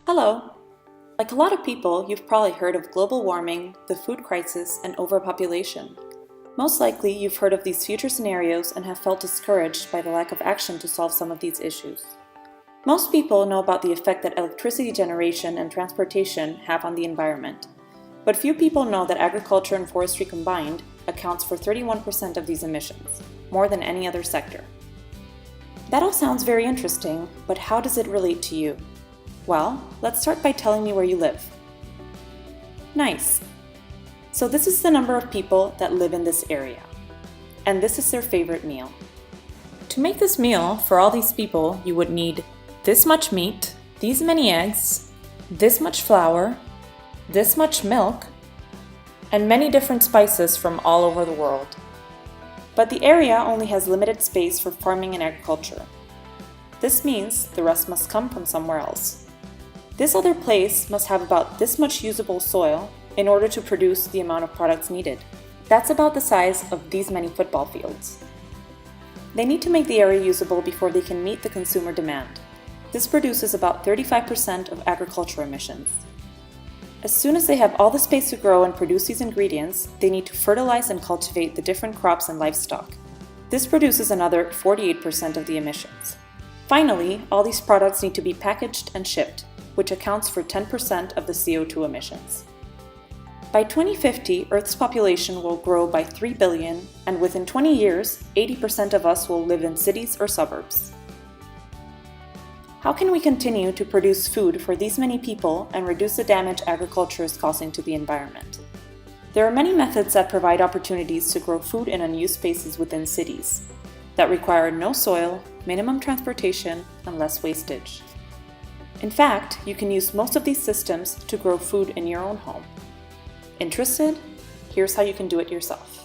Hello! Like a lot of people, you've probably heard of global warming, the food crisis, and overpopulation. Most likely, you've heard of these future scenarios and have felt discouraged by the lack of action to solve some of these issues. Most people know about the effect that electricity generation and transportation have on the environment, but few people know that agriculture and forestry combined accounts for 31% of these emissions, more than any other sector. That all sounds very interesting, but how does it relate to you? Well, let's start by telling me where you live. Nice. So this is the number of people that live in this area. And this is their favorite meal. To make this meal for all these people, you would need this much meat, these many eggs, this much flour, this much milk, and many different spices from all over the world. But the area only has limited space for farming and agriculture. This means the rest must come from somewhere else. This other place must have about this much usable soil in order to produce the amount of products needed. That's about the size of these many football fields. They need to make the area usable before they can meet the consumer demand. This produces about 35% of agriculture emissions. As soon as they have all the space to grow and produce these ingredients, they need to fertilize and cultivate the different crops and livestock. This produces another 48% of the emissions. Finally, all these products need to be packaged and shipped, which accounts for 10% of the CO2 emissions. By 2050, Earth's population will grow by 3 billion, and within 20 years, 80% of us will live in cities or suburbs. How can we continue to produce food for these many people and reduce the damage agriculture is causing to the environment? There are many methods that provide opportunities to grow food in unused spaces within cities that require no soil, minimum transportation, and less wastage. In fact, you can use most of these systems to grow food in your own home. Interested? Here's how you can do it yourself.